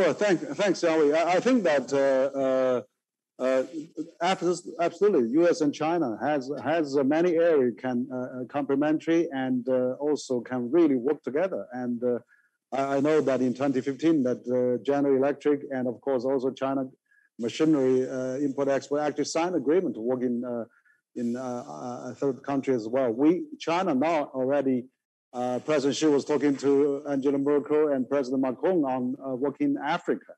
Sure. Thanks, Xiaowei. I think that absolutely, U.S. and China has many areas can complementary and also can really work together. And I know that in 2015 that General Electric and of course also China machinery import export actually signed an agreement to work in a third country as well. China now already. President Xi was talking to Angela Merkel and President Macron on working in Africa.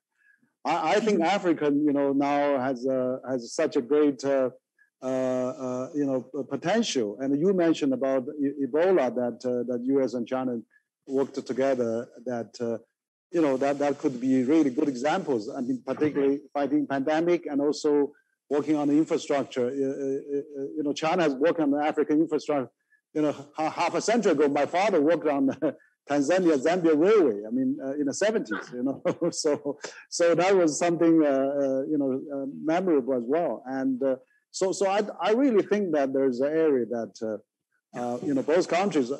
I think Africa, now has such a great, potential. And you mentioned about Ebola that U.S. and China worked together. That could be really good examples. I mean, particularly fighting pandemic and also working on the infrastructure. China has worked on the African infrastructure. Half a century ago, my father worked on the Tanzania-Zambia railway. I mean, in the 70s. So that was something memorable as well. And so I really think that there's an area that both countries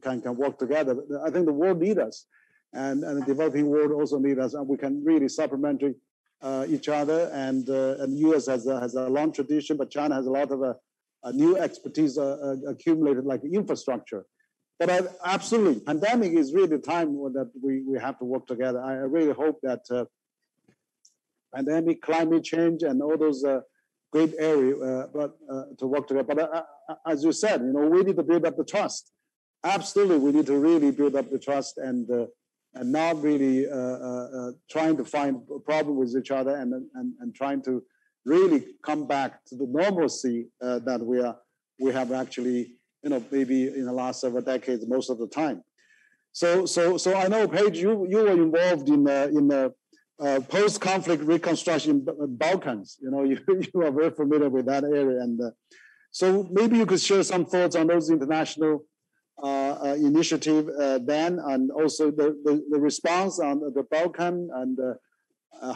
can work together. I think the world needs us, and the developing world also needs us, and we can really supplement each other. And U.S. has a long tradition, but China has a lot of new expertise accumulated, like infrastructure. But absolutely, pandemic is really the time that we have to work together. I really hope that pandemic, climate change, and all those great areas, to work together. But as you said, we need to build up the trust. Absolutely, we need to really build up the trust and not really trying to find a problem with each other and trying to really come back to the normalcy that we have actually, maybe in the last several decades, most of the time. So I know, Paige, you were involved in the post-conflict reconstruction in Balkans. You are very familiar with that area, and so maybe you could share some thoughts on those international initiative then, and also the response on the Balkan and.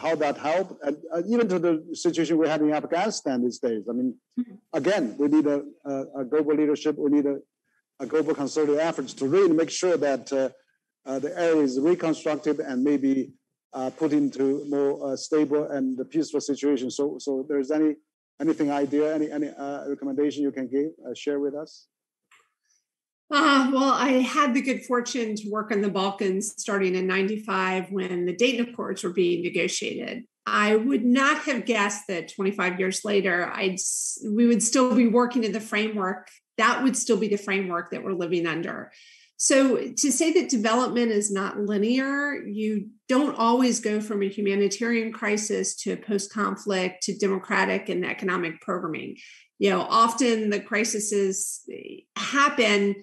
How that helped, and even to the situation we had in Afghanistan these days. I mean, again, we need a global leadership. We need a global concerted efforts to really make sure that the area is reconstructed and maybe put into more stable and peaceful situation. So there's any recommendation you can share with us? Well, I had the good fortune to work in the Balkans starting in '95 when the Dayton Accords were being negotiated. I would not have guessed that 25 years later, we would still be working in the framework. That would still be the framework that we're living under. So to say that development is not linear, you don't always go from a humanitarian crisis to a post-conflict to democratic and economic programming. Often the crises happen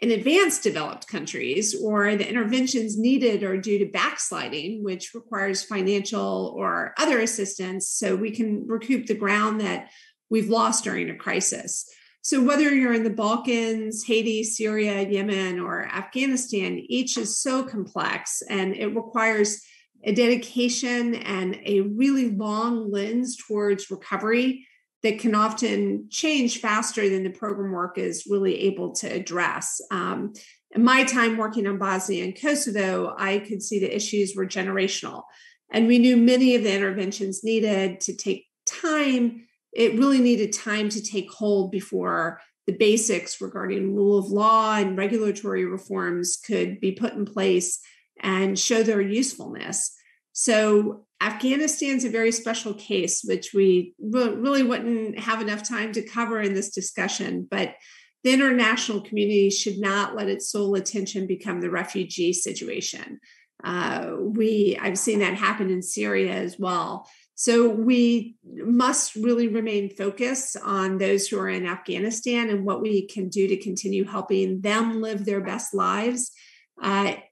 in advanced developed countries, or the interventions needed are due to backsliding, which requires financial or other assistance so we can recoup the ground that we've lost during a crisis. So whether you're in the Balkans, Haiti, Syria, Yemen, or Afghanistan, each is so complex, and it requires a dedication and a really long lens towards recovery that can often change faster than the program work is really able to address. In my time working on Bosnia and Kosovo, I could see the issues were generational. And we knew many of the interventions needed to take time. It really needed time to take hold before the basics regarding rule of law and regulatory reforms could be put in place and show their usefulness. So Afghanistan's a very special case, which we really wouldn't have enough time to cover in this discussion, but the international community should not let its sole attention become the refugee situation. I've seen that happen in Syria as well. So we must really remain focused on those who are in Afghanistan and what we can do to continue helping them live their best lives.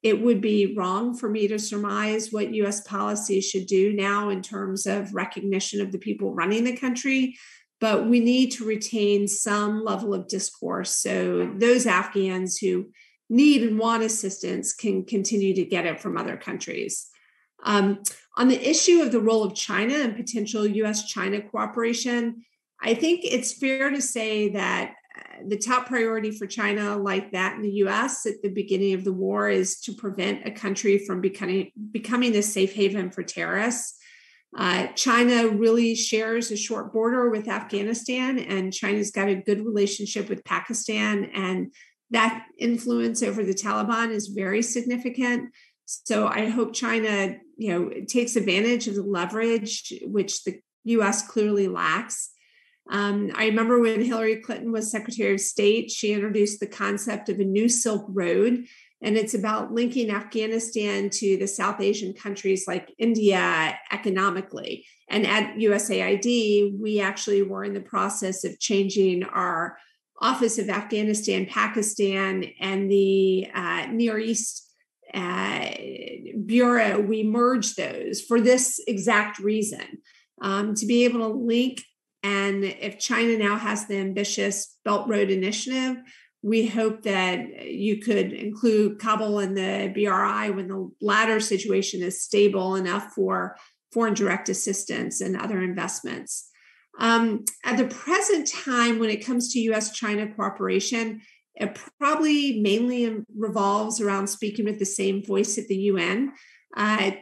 It would be wrong for me to surmise what U.S. policy should do now in terms of recognition of the people running the country, but we need to retain some level of discourse so those Afghans who need and want assistance can continue to get it from other countries. On the issue of the role of China and potential U.S.-China cooperation, I think it's fair to say that the top priority for China, like that in the US at the beginning of the war, is to prevent a country from becoming a safe haven for terrorists. China really shares a short border with Afghanistan, and China's got a good relationship with Pakistan, and that influence over the Taliban is very significant. So I hope China, takes advantage of the leverage, which the U.S. clearly lacks. I remember when Hillary Clinton was Secretary of State, she introduced the concept of a new Silk Road, and it's about linking Afghanistan to the South Asian countries like India economically. And at USAID, we actually were in the process of changing our Office of Afghanistan, Pakistan, and the Near East Bureau. We merged those for this exact reason, to be able to link. And if China now has the ambitious Belt Road Initiative, we hope that you could include Kabul in the BRI when the latter situation is stable enough for foreign direct assistance and other investments. At the present time, when it comes to U.S.-China cooperation, it probably mainly revolves around speaking with the same voice at the UN.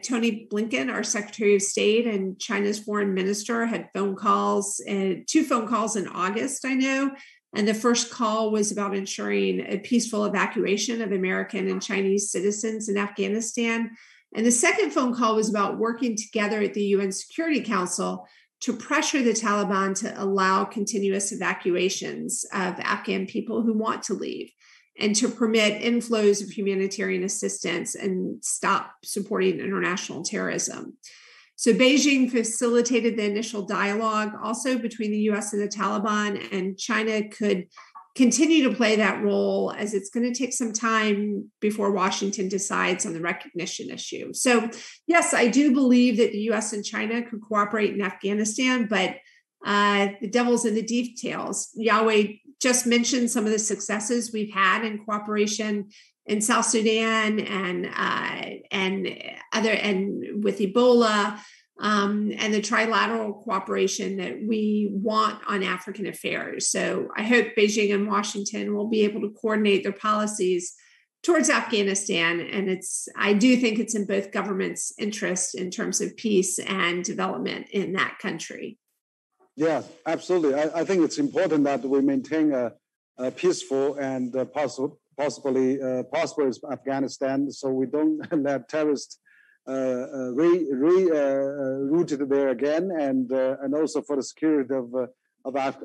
Tony Blinken, our Secretary of State, and China's foreign minister had two phone calls in August, I know. And the first call was about ensuring a peaceful evacuation of American and Chinese citizens in Afghanistan. And the second phone call was about working together at the UN Security Council to pressure the Taliban to allow continuous evacuations of Afghan people who want to leave, and to permit inflows of humanitarian assistance and stop supporting international terrorism. So Beijing facilitated the initial dialogue also between the US and the Taliban, and China could continue to play that role, as it's going to take some time before Washington decides on the recognition issue. So yes, I do believe that the US and China could cooperate in Afghanistan, but the devil's in the details. Yahweh just mentioned some of the successes we've had in cooperation in South Sudan and with Ebola, and the trilateral cooperation that we want on African affairs. So I hope Beijing and Washington will be able to coordinate their policies towards Afghanistan. And I do think it's in both governments' interest in terms of peace and development in that country. Yeah, absolutely. I think it's important that we maintain a peaceful and possibly prosperous Afghanistan, so we don't let terrorists rooted there again, and also for the security of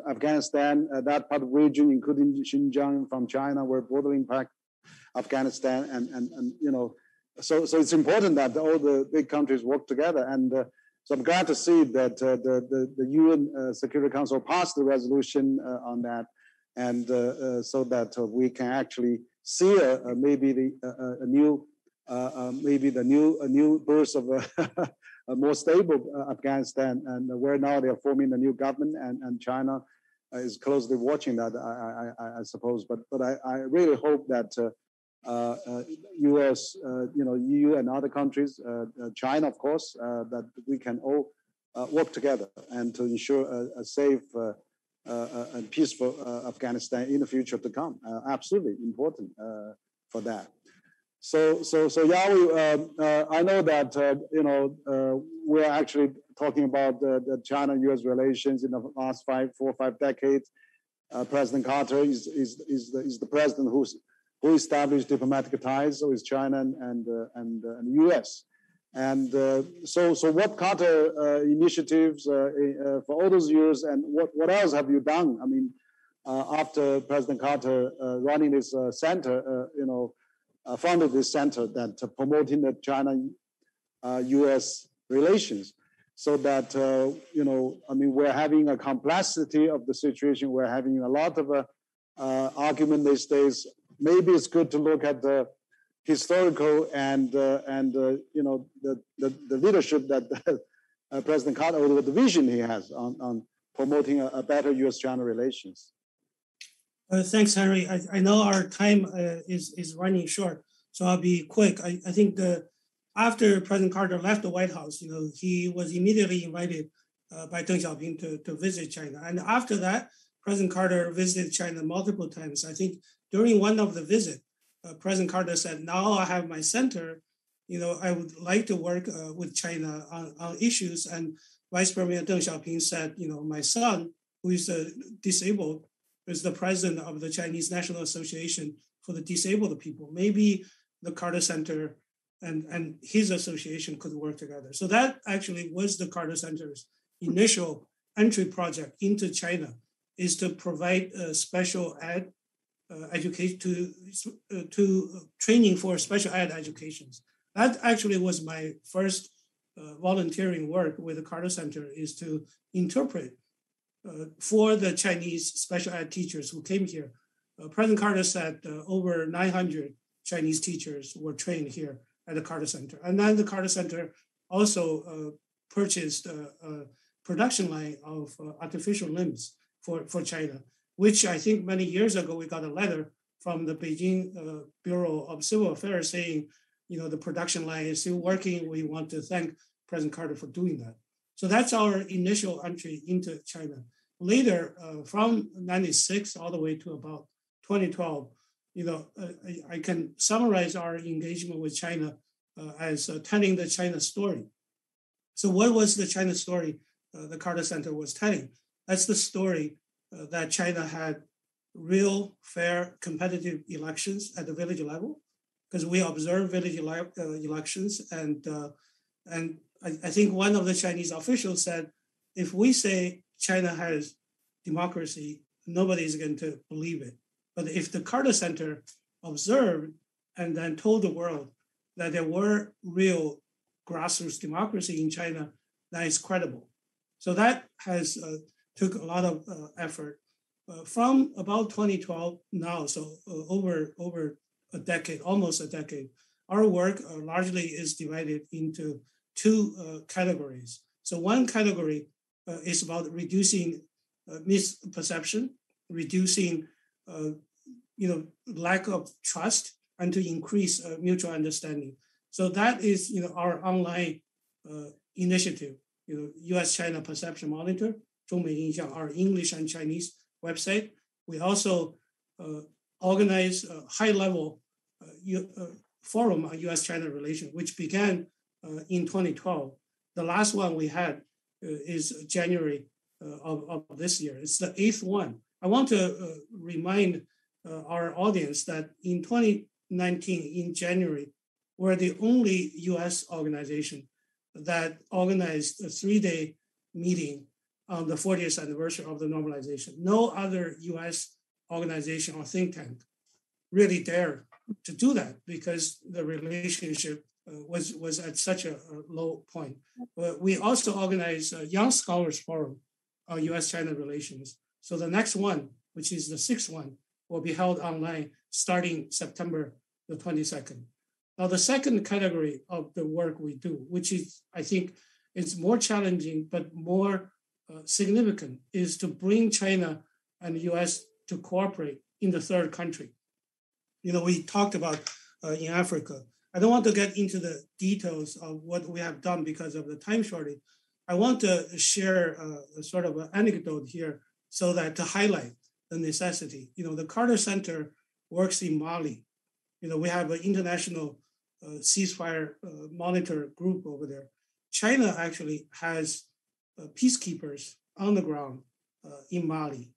Afghanistan, that part of the region, including Xinjiang from China, we're bordering Afghanistan, and so it's important that all the big countries work together, and so I'm glad to see that the UN Security Council passed the resolution on that, and so that we can actually see maybe a new birth of a more stable Afghanistan, and where now they are forming a new government, and China is closely watching that, I suppose. But I really hope that U.S., EU, and other countries, China, of course, that we can all work together and to ensure a safe and peaceful Afghanistan in the future to come. Absolutely important for that. So Yahweh, I know that we're actually talking about the China-U.S. relations in the last 4 or 5 decades. President Carter is the president who established diplomatic ties with China and the U.S. And so what Carter initiatives for all those years, and what else have you done? I mean, after President Carter running this center, founded this center that promoting the China-U.S. relations, so that we're having a complexity of the situation. We're having a lot of argument these days. Maybe it's good to look at the historical and the leadership that President Carter, or the vision he has on promoting a better U.S.-China relations. Thanks, Henry. I know our time is running short, so I'll be quick. I think after President Carter left the White House, he was immediately invited by Deng Xiaoping to visit China. And after that, President Carter visited China multiple times. I think during one of the visits, President Carter said, now I have my center, I would like to work with China on issues. And Vice Premier Deng Xiaoping said, my son, who is disabled, is the president of the Chinese National Association for the Disabled People. Maybe the Carter Center and his association could work together. So that actually was the Carter Center's initial entry project into China, is to provide special ed education to training for special ed educations. That actually was my first volunteering work with the Carter Center, is to interpret for the Chinese special ed teachers who came here. President Carter said over 900 Chinese teachers were trained here at the Carter Center. And then the Carter Center also purchased a production line of artificial limbs for China, which I think many years ago, we got a letter from the Beijing Bureau of Civil Affairs saying, the production line is still working. We want to thank President Carter for doing that. So that's our initial entry into China. Later, from 96 all the way to about 2012, I can summarize our engagement with China as telling the China story. So what was the China story the Carter Center was telling? That's the story that China had real, fair, competitive elections at the village level, because we observe village elections. And I think one of the Chinese officials said, if we say China has democracy, nobody is going to believe it. But if the Carter Center observed and then told the world that there were real grassroots democracy in China, that is credible. So that has took a lot of effort from about 2012 now. So over a decade, almost a decade, our work largely is divided into two categories. So one category is about reducing misperception, reducing lack of trust, and to increase mutual understanding. So that is our online initiative, U.S.-China Perception Monitor, 中美印象, our English and Chinese website. We also organize a high-level forum on U.S.-China relations, which began in 2012. The last one we had is January of this year. It's the 8th one. I want to remind our audience that in 2019, in January, we're the only U.S. organization that organized a 3-day meeting on the 40th anniversary of the normalization. No other U.S. organization or think tank really dared to do that because the relationship was at such a low point. We also organized a Young Scholars Forum on U.S.-China relations. So the next one, which is the 6th one, will be held online starting September the 22nd. Now, the second category of the work we do, which is, I think, is more challenging but more significant, is to bring China and the U.S. to cooperate in the third country. We talked about in Africa. I don't want to get into the details of what we have done because of the time shortage. I want to share a sort of an anecdote here so that to highlight the necessity. The Carter Center works in Mali. We have an international ceasefire monitor group over there. China actually has peacekeepers on the ground in Mali.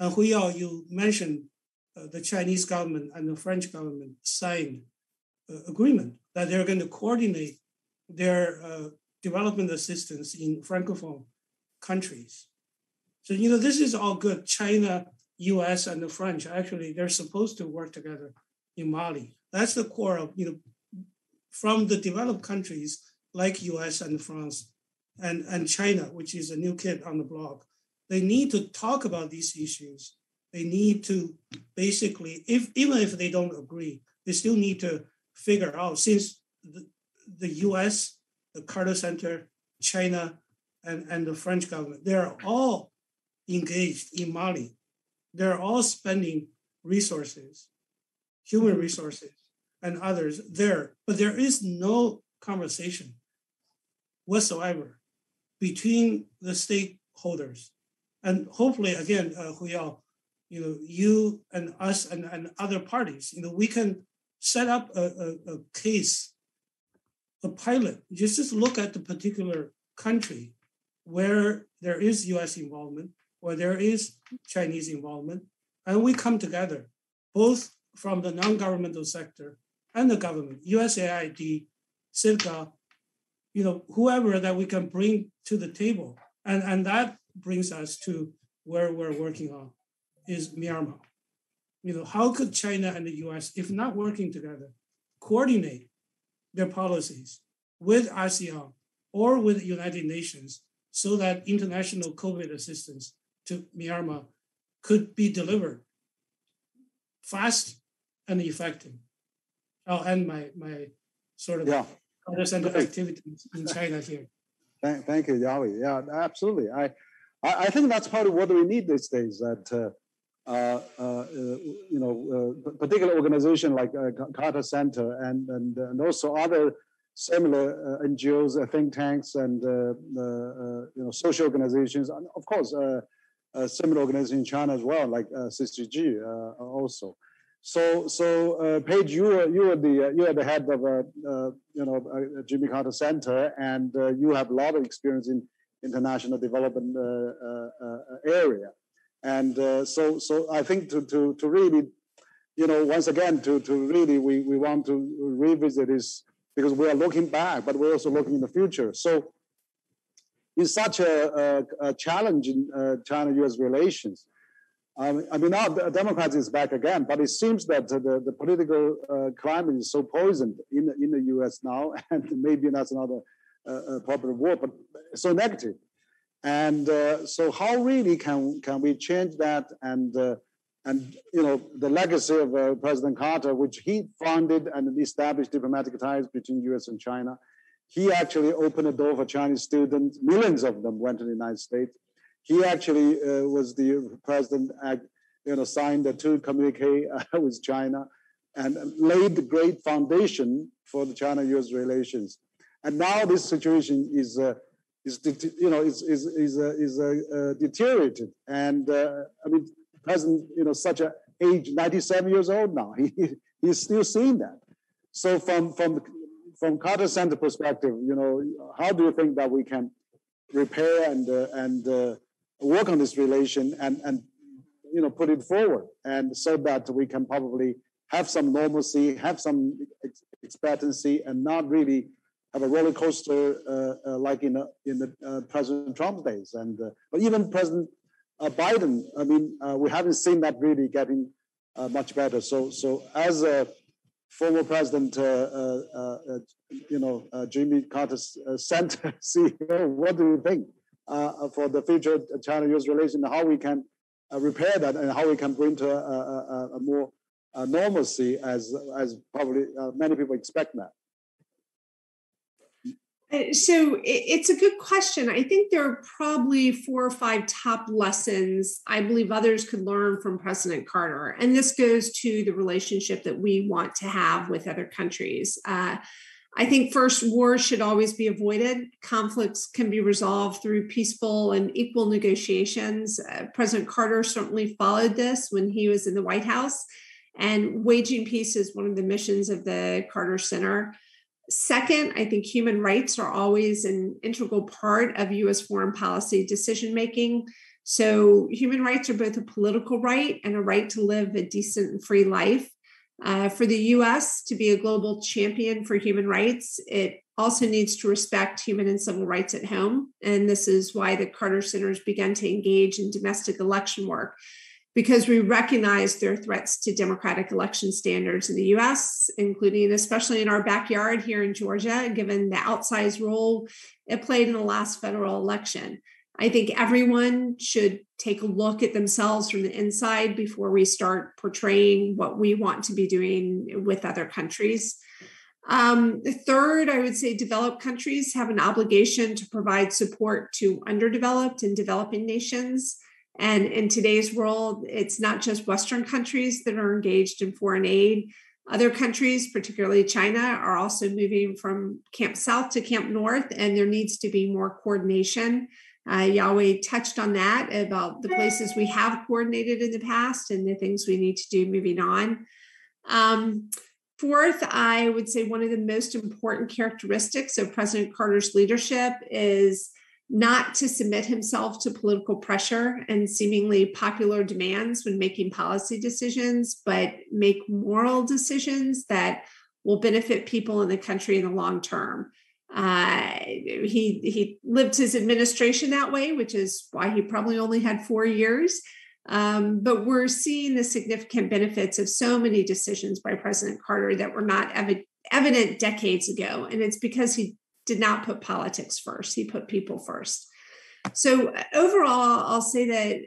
And Huiyao, you mentioned the Chinese government and the French government signed agreement that they're going to coordinate their development assistance in Francophone countries. So, this is all good. China, US, and the French, actually, they're supposed to work together in Mali. That's the core of, from the developed countries like US and France and China, which is a new kid on the block. They need to talk about these issues. They need to basically, even if they don't agree, they still need to figure out, since the US, the Carter Center, China, and the French government, they're all engaged in Mali. They're all spending resources, human resources, and others there. But there is no conversation whatsoever between the stakeholders And hopefully, again, Huiyao, you and us and other parties, we can set up a case, a pilot. Just look at the particular country where there is US involvement or there is Chinese involvement, and we come together, both from the non-governmental sector and the government, USAID, CIRCA, whoever that we can bring to the table. And that brings us to where we're working on is Myanmar. How could China and the US, if not working together, coordinate their policies with ASEAN or with the United Nations so that international COVID assistance to Myanmar could be delivered fast and effective? I'll end my sort of other center activities in China here. Thank you, Yahweh. Yeah, absolutely. I think that's part of what we need these days. That particular organization like Carter Center and also other similar NGOs, think tanks, and social organizations, and of course a similar organization in China as well, like CCG also. So Paige, you are the head of Jimmy Carter Center, and you have a lot of experience in international development area, and so I think to really, once again to really we want to revisit this, because we are looking back, but we're also looking in the future. So in such a challenging China-US relations, I mean, now the Democrats is back again, but it seems that the political climate is so poisoned in the US now, and maybe that's not a popular word, but so negative. And so how really can we change that? And the legacy of President Carter, which he founded and established diplomatic ties between US and China, he actually opened the door for Chinese students. Millions of them went to the United States. He actually was the president, signed the two communique with China, and laid the great foundation for the China-US relations. And now this situation is deteriorated. And I mean, President, such an age, 97 years old now, he's still seeing that. So from Carter Center perspective, how do you think that we can repair and work on this relation and put it forward, and so that we can probably have some normalcy, have some expectancy, and not really have a roller coaster like in the President Trump's days, and but even President Biden. I mean, we haven't seen that really getting much better. So as a former President, Jimmy Carter Center CEO, what do you think for the future China-US relation, how we can repair that, and how we can bring to a more normalcy as probably many people expect that? So it's a good question. I think there are probably 4 or 5 top lessons I believe others could learn from President Carter. And this goes to the relationship that we want to have with other countries. I think first, war should always be avoided. Conflicts can be resolved through peaceful and equal negotiations. President Carter certainly followed this when he was in the White House, and waging peace is one of the missions of the Carter Center. Second, I think human rights are always an integral part of U.S. foreign policy decision-making. So human rights are both a political right and a right to live a decent and free life. For the U.S. to be a global champion for human rights, it also needs to respect human and civil rights at home. And this is why the Carter Centers began to engage in domestic election work, because we recognize there are threats to democratic election standards in the U.S., including especially in our backyard here in Georgia, given the outsized role it played in the last federal election. I think everyone should take a look at themselves from the inside before we start portraying what we want to be doing with other countries. Third, I would say developed countries have an obligation to provide support to underdeveloped and developing nations. And in today's world, it's not just Western countries that are engaged in foreign aid. Other countries, particularly China, are also moving from Camp South to Camp North, and there needs to be more coordination Yahweh touched on that about the places we have coordinated in the past and the things we need to do moving on. Fourth, I would say one of the most important characteristics of President Carter's leadership is not to submit himself to political pressure and seemingly popular demands when making policy decisions, but make moral decisions that will benefit people in the country in the long term. He lived his administration that way, which is why he probably only had 4 years. But we're seeing the significant benefits of so many decisions by President Carter that were not evident decades ago. And it's because he did not put politics first. He put people first. So overall, I'll say that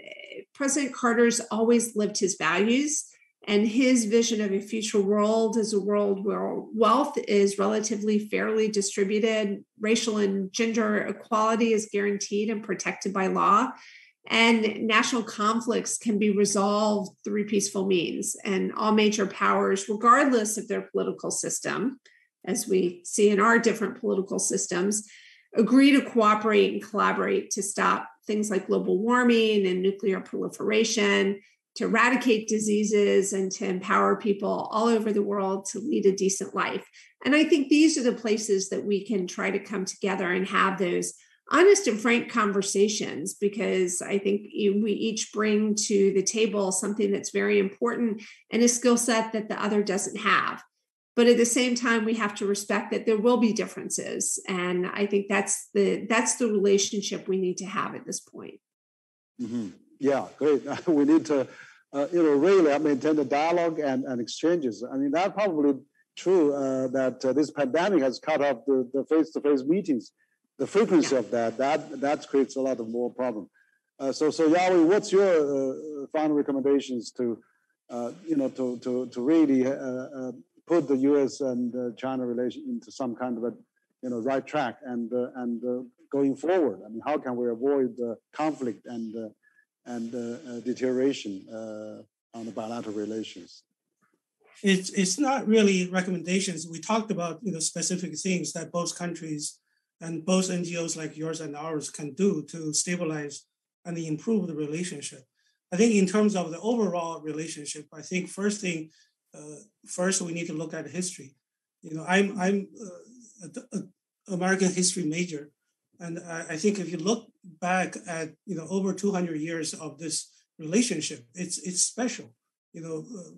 President Carter's always lived his values, and his vision of a future world is a world where wealth is relatively fairly distributed, racial and gender equality is guaranteed and protected by law, and national conflicts can be resolved through peaceful means. And all major powers, regardless of their political system, as we see in our different political systems, agree to cooperate and collaborate to stop things like global warming and nuclear proliferation, to eradicate diseases, and to empower people all over the world to lead a decent life. And I think these are the places that we can try to come together and have those honest and frank conversations, because I think we each bring to the table something that's very important and a skill set that the other doesn't have. But at the same time, we have to respect that there will be differences. And I think that's the relationship we need to have at this point. Mm-hmm. Yeah, great. We need to, really maintain the dialogue and exchanges. I mean, that's probably true that this pandemic has cut off the face-to-face meetings. The frequency of that creates a lot of more problem. So Yahweh, what's your final recommendations to really put the U.S. and China relation into some kind of a right track and going forward? I mean, how can we avoid conflict and deterioration on the bilateral relations? It's not really recommendations. We talked about specific things that both countries and both NGOs like yours and ours can do to stabilize and improve the relationship. I think in terms of the overall relationship, I think first we need to look at history. I'm an American history major, and I think if you look back at over 200 years of this relationship, it's special.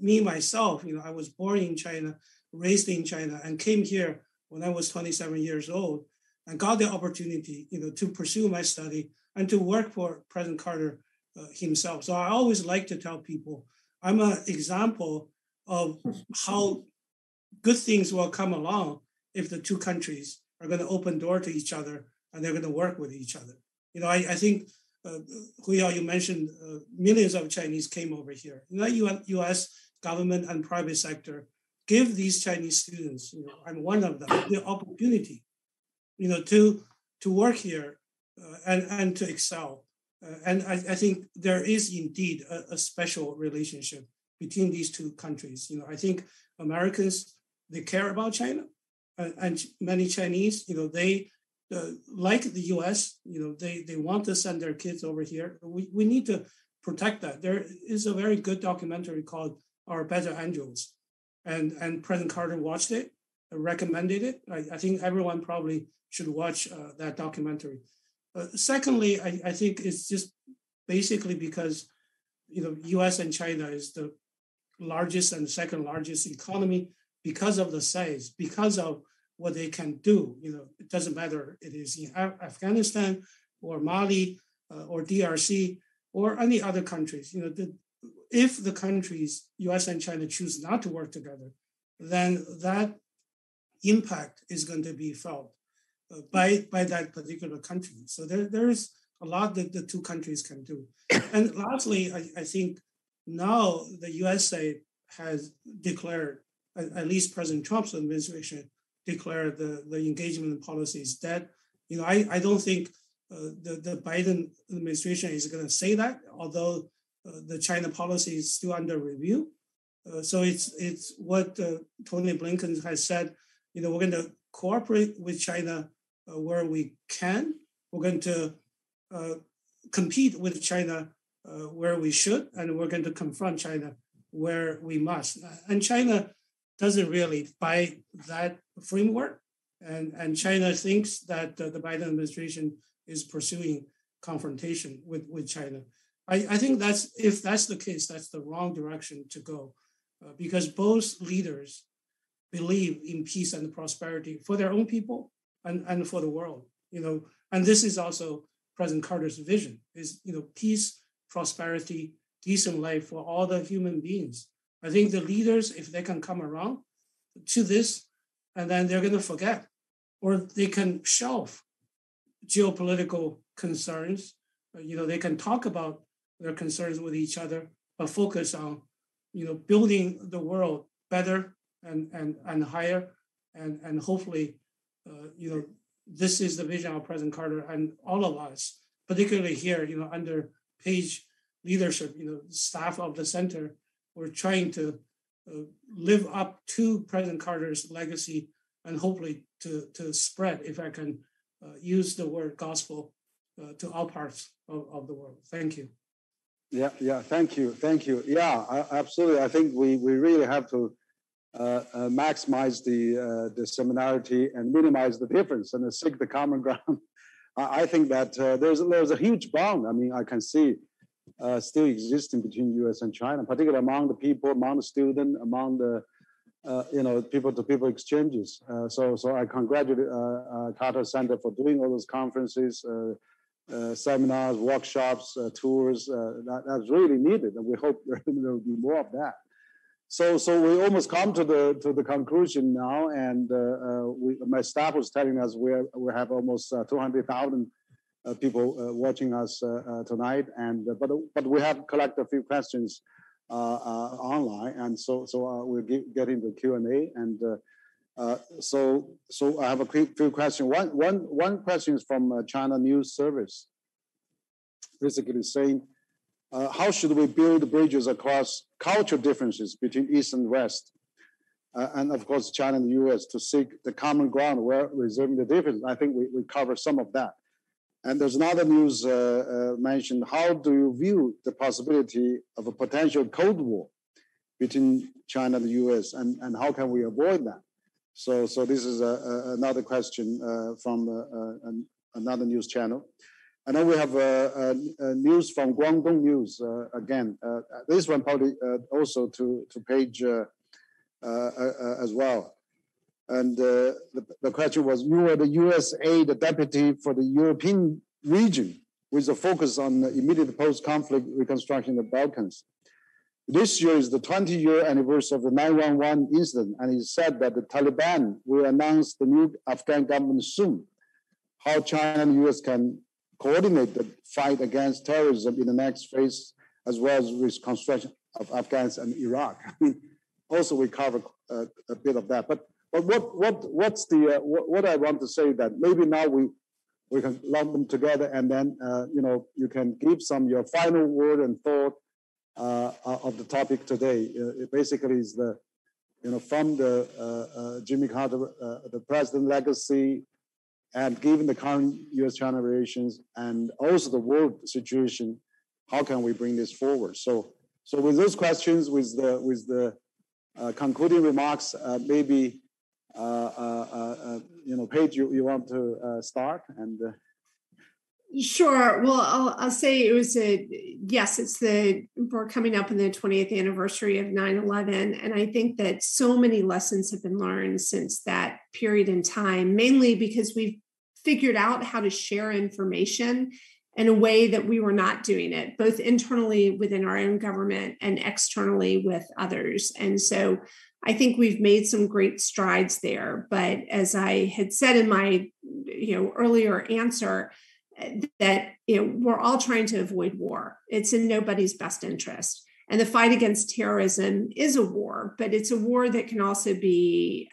Me myself, I was born in China, raised in China, and came here when I was 27 years old, and got the opportunity, to pursue my study and to work for President Carter himself. So I always like to tell people I'm an example of how good things will come along if the two countries are going to open door to each other and they're going to work with each other. I think, Huiyao, you mentioned millions of Chinese came over here. U.S. government and private sector give these Chinese students, I'm one of them, the opportunity, to work here and to excel. And I think there is indeed a special relationship between these two countries. I think Americans, they care about China, and many Chinese, they like the U.S., they want to send their kids over here. We need to protect that. There is a very good documentary called Our Better Angels, and President Carter watched it, recommended it. I think everyone probably should watch that documentary. Secondly, I think it's just basically because, U.S. and China is the largest and second largest economy because of the size, because of what they can do. It doesn't matter it is in Afghanistan or Mali or DRC or any other countries. If the countries, U.S. and China, choose not to work together, then that impact is going to be felt by that particular country. So there is a lot that the two countries can do. And lastly, I think now the USA has declared, at least President Trump's administration declared the engagement policies that, I don't think the Biden administration is going to say that, although the China policy is still under review. So it's what Tony Blinken has said, we're going to cooperate with China where we can. We're going to compete with China where we should, and we're going to confront China where we must. And China doesn't really buy that framework. And China thinks that the Biden administration is pursuing confrontation with China. I think if that's the case, that's the wrong direction to go, because both leaders believe in peace and prosperity for their own people and for the world. And this is also President Carter's vision: is peace, prosperity, decent life for all the human beings. I think the leaders, if they can come around to this, and then they're going to forget, or they can shelve geopolitical concerns. They can talk about their concerns with each other, but focus on, building the world better and higher, and hopefully, this is the vision of President Carter and all of us, particularly here, under Page leadership, staff of the center, we're trying to live up to President Carter's legacy, and hopefully to spread, if I can use the word gospel, to all parts of the world. Thank you. Yeah. Thank you. Yeah, absolutely. I think we really have to maximize the similarity and minimize the difference and seek the common ground. I think that there's a huge bond. I mean, I can see still existing between U.S. and China, particularly among the people, among the students, among the people-to-people exchanges. So I congratulate Carter Center for doing all those conferences, seminars, workshops, tours. That's really needed, and we hope there will be more of that. So we almost come to the conclusion now, and my staff was telling us we have almost 200,000 people watching us tonight, and but we have collected a few questions online, and so we'll get into Q&A, and so I have a few questions. One question is from China News Service, basically saying, how should we build bridges across cultural differences between East and West, and of course China and the U.S. to seek the common ground where resolving the difference? I think we cover some of that. And there's another news mentioned, how do you view the possibility of a potential Cold War between China and the U.S., and how can we avoid that? So this is another question from another news channel. And then we have news from Guangdong News again. This one probably also to Page as well. And the question was, you were the U.S. aid deputy for the European region with a focus on the immediate post-conflict reconstruction in the Balkans. This year is the 20-year anniversary of the 9/11 incident, and he said that the Taliban will announce the new Afghan government soon. How China and the U.S. can coordinate the fight against terrorism in the next phase, as well as reconstruction of Afghanistan and Iraq. I mean, also we cover a bit of that, but what I want to say that maybe now we can lump them together, and then you can give your final word and thought of the topic today. It basically is from the Jimmy Carter, the president legacy, and given the current U.S.-China relations and also the world situation, how can we bring this forward? So with those questions, with the concluding remarks, maybe Paige, you want to start? And Sure. Well, I'll say it was we're coming up on the 20th anniversary of 9/11. And I think that so many lessons have been learned since that period in time, mainly because we've figured out how to share information in a way that we were not doing it, both internally within our own government and externally with others. And so I think we've made some great strides there. But as I had said in my earlier answer, that we're all trying to avoid war. It's in nobody's best interest. And the fight against terrorism is a war, but it's a war that can also be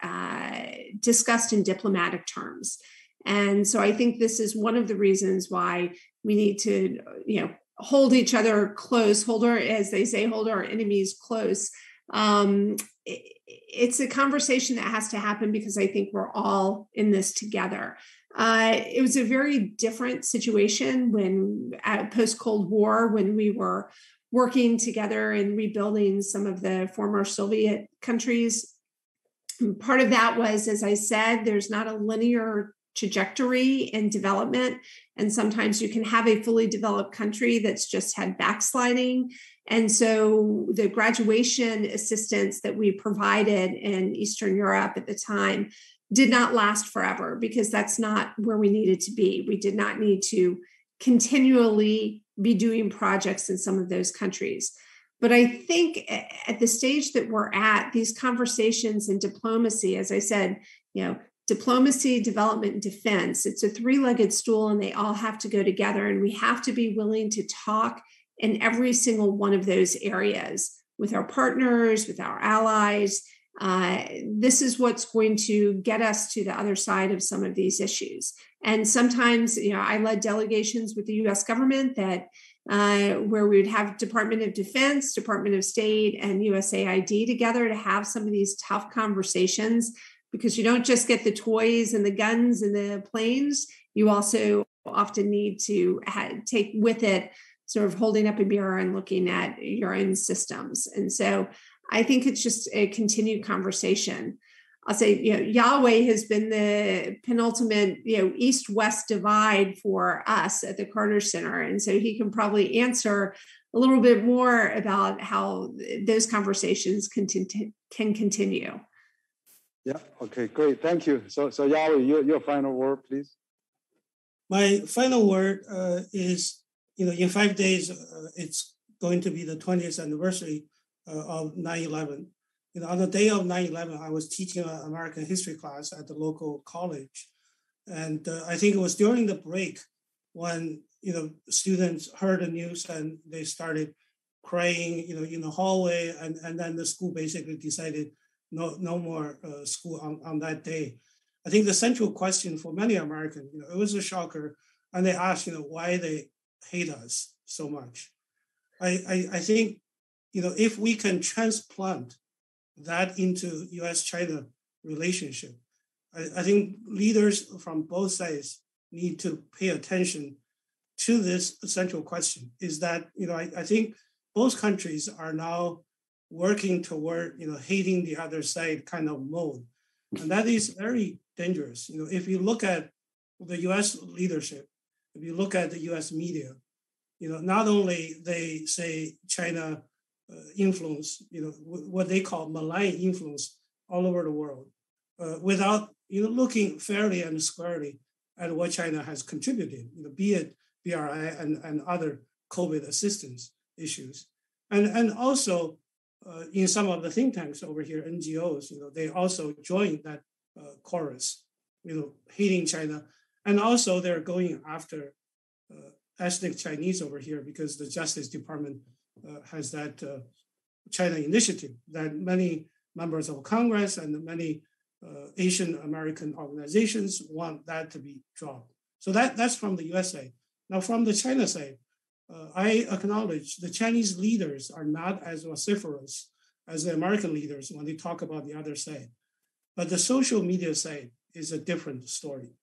discussed in diplomatic terms. And so I think this is one of the reasons why we need to, hold each other close, hold our enemies close. It's a conversation that has to happen because I think we're all in this together. It was a very different situation when post-Cold War, when we were working together and rebuilding some of the former Soviet countries. And part of that was, as I said, there's not a linear trajectory in development. And sometimes you can have a fully developed country that's just had backsliding. And so the graduation assistance that we provided in Eastern Europe at the time did not last forever, because that's not where we needed to be. We did not need to continually be doing projects in some of those countries. But I think at the stage that we're at, these conversations and diplomacy, as I said, diplomacy, development, and defense, it's a three-legged stool, and they all have to go together. And we have to be willing to talk in every single one of those areas with our partners, with our allies. This is what's going to get us to the other side of some of these issues. And sometimes, I led delegations with the U.S. government that where we would have Department of Defense, Department of State, and USAID together to have some of these tough conversations, because you don't just get the toys and the guns and the planes. You also often need to take with it sort of holding up a mirror and looking at your own systems. And so I think it's just a continued conversation. I'll say, Yahweh has been the penultimate, East-West divide for us at the Carter Center. And so he can probably answer a little bit more about how those conversations can continue. Yeah, okay, great. Thank you. So Yahweh, your final word, please. My final word is, in 5 days, it's going to be the 20th anniversary of 9/11. On the day of 9/11, I was teaching an American history class at the local college. And I think it was during the break when, students heard the news and they started crying, in the hallway. And then the school basically decided no more school on that day. I think the central question for many Americans, it was a shocker. And they asked, why they hate us so much. I think, if we can transplant that into U.S.-China relationship, I think leaders from both sides need to pay attention to this central question, is that, I think both countries are now working toward, hating the other side kind of mode. And that is very dangerous. If you look at the U.S. leadership, if you look at the U.S. media, not only they say China influence, what they call malign influence all over the world, without looking fairly and squarely at what China has contributed, be it BRI and other COVID assistance issues, and also in some of the think tanks over here, NGOs, they also join that chorus, hating China, and also they're going after ethnic Chinese over here because the Justice Department has that China initiative that many members of Congress and many Asian American organizations want that to be dropped. So that's from the US side. Now from the China side, I acknowledge the Chinese leaders are not as vociferous as the American leaders when they talk about the other side. But the social media side is a different story.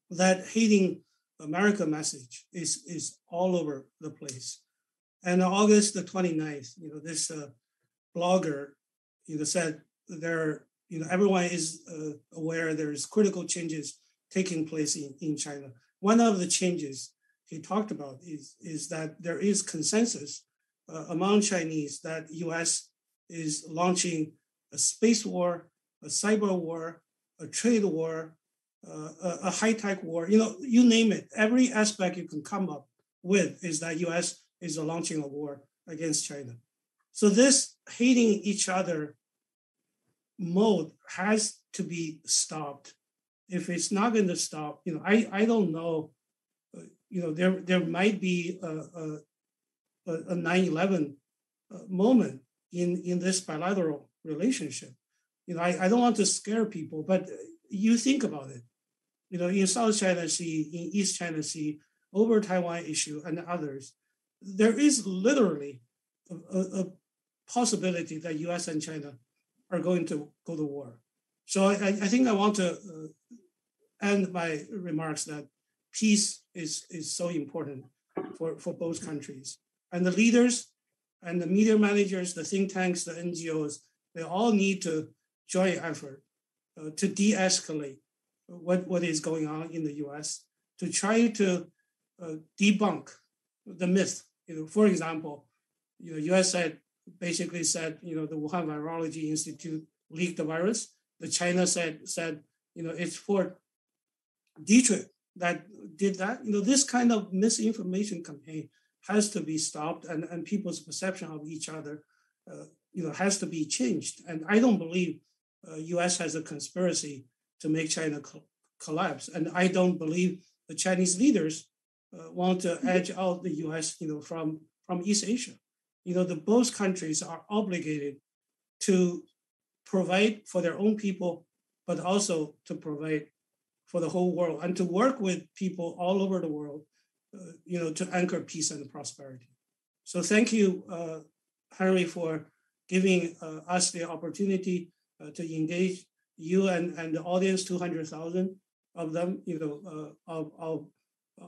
That hating America message is all over the place. And on August the 29th, this blogger, said everyone is aware there is critical changes taking place in China. One of the changes he talked about is that there is consensus among Chinese that U.S. is launching a space war, a cyber war, a trade war, a high-tech war, you name it. Every aspect you can come up with is that U.S. is launching a war against China. So this hating each other mode has to be stopped. If it's not going to stop, I don't know, there might be a 9/11 moment in this bilateral relationship. I don't want to scare people, but you think about it. In South China Sea, in East China Sea, over Taiwan issue and others, there is literally a possibility that U.S. and China are going to go to war. So I think I want to end my remarks that peace is so important for both countries. And the leaders and the media managers, the think tanks, the NGOs, they all need to join effort to de-escalate what is going on in the US, to try to debunk the myth. For example, US basically said, the Wuhan Virology Institute leaked the virus. The China said, it's Fort Detrick that did that. This kind of misinformation campaign has to be stopped, and people's perception of each other, has to be changed. And I don't believe U.S. has a conspiracy to make China collapse, and I don't believe the Chinese leaders want to edge out the U.S. From East Asia. Both countries are obligated to provide for their own people, but also to provide for the whole world and to work with people all over the world, to anchor peace and prosperity. So thank you, Henry, for giving us the opportunity to engage you and the audience, 200,000 of them, of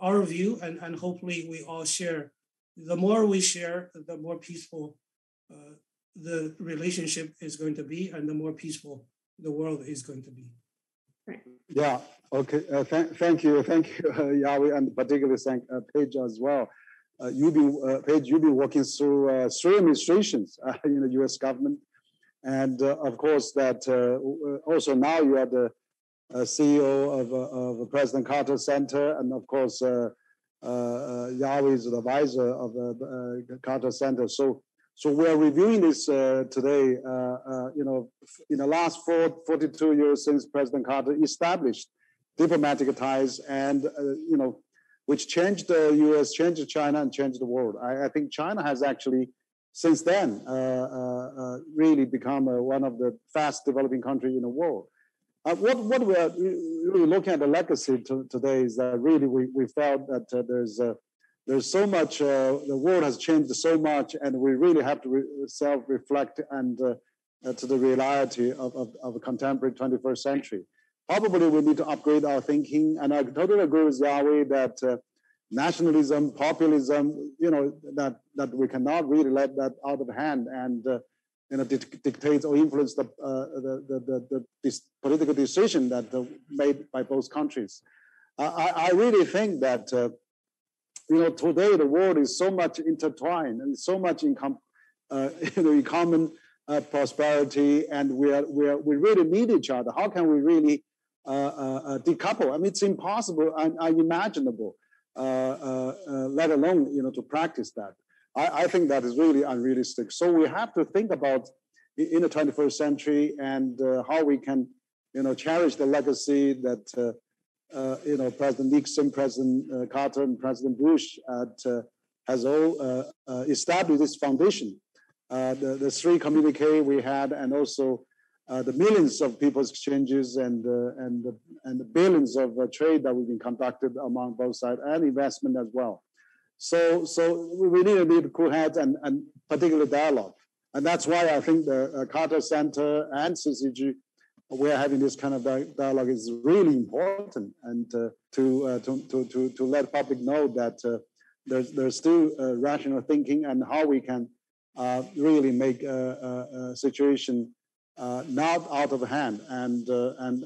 our view, and hopefully we all share. The more we share, the more peaceful the relationship is going to be, and the more peaceful the world is going to be. Right. Yeah. Okay. Thank you, Yahweh, and particularly thank Paige as well. Paige, you've been working through 3 administrations in the U.S. government, and of course that also now you are the CEO of President Carter Center, and of course Yahweh is the advisor of the Carter Center. So we are reviewing this today. In the last 42 years since President Carter established diplomatic ties, and which changed the U.S., changed China, and changed the world. I think China has actually, since then, really become one of the fast developing countries in the world. What we are really looking at the legacy today is that really we felt that there's so much, the world has changed so much, and we really have to self-reflect and to the reality of a contemporary 21st century. Probably we need to upgrade our thinking, and I totally agree with Yahweh that nationalism, populism, that we cannot really let that out of hand and dictate or influence this political decision that made by both countries. I really think that today the world is so much intertwined and so much in common prosperity, and we really need each other. How can we really decouple? I mean, it's impossible and unimaginable, let alone to practice that. I think that is really unrealistic. So we have to think about in the 21st century and how we can cherish the legacy that President Nixon, President Carter, and President Bush has all established this foundation. The 3 communiques we had, and also the millions of people's exchanges and the billions of trade that we've been conducted among both sides, and investment as well. So we need cool heads and particular dialogue, and that's why I think the Carter Center and CCG, we're having this kind of dialogue is really important, and to let public know that there's still rational thinking and how we can really make a situation not out of hand. And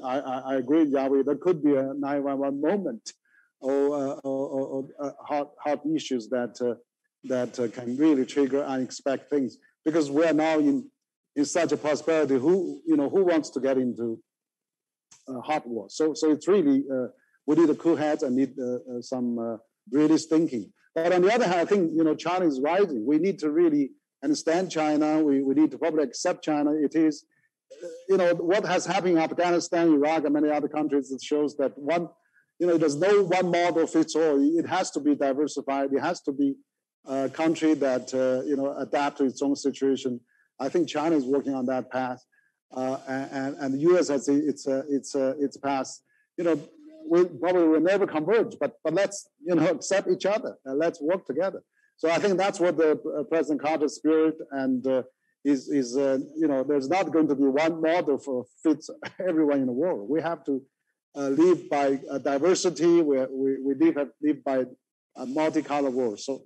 I agree, Yahweh, there could be a 911 moment or hot issues that can really trigger unexpected things, because we are now in such a prosperity. Who wants to get into hot war? So it's really we need a cool heads and need some realist thinking. But on the other hand, I think China is rising. We need to really understand China. We need to probably accept China. It is what has happened in Afghanistan, Iraq, and many other countries. It shows that there's no one model fits all. It has to be diversified. It has to be a country that adapt to its own situation. I think China is working on that path, and the U.S. has its path. We probably will never converge, but let's accept each other and let's work together. So I think that's what the President Carter's spirit and is. There's not going to be one model for fits everyone in the world. We have to live by diversity. We live by a multicolored world. So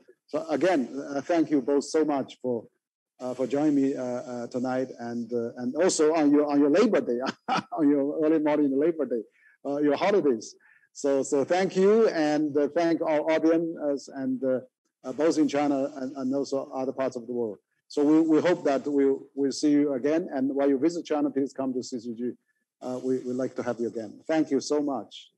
again, thank you both so much for joining me tonight, and also on your Labor Day, on your early morning Labor Day, your holidays. So thank you, and thank our audience, and both in China and also other parts of the world. So we hope that we'll see you again. And while you visit China, please come to CCG. We'd like to have you again. Thank you so much.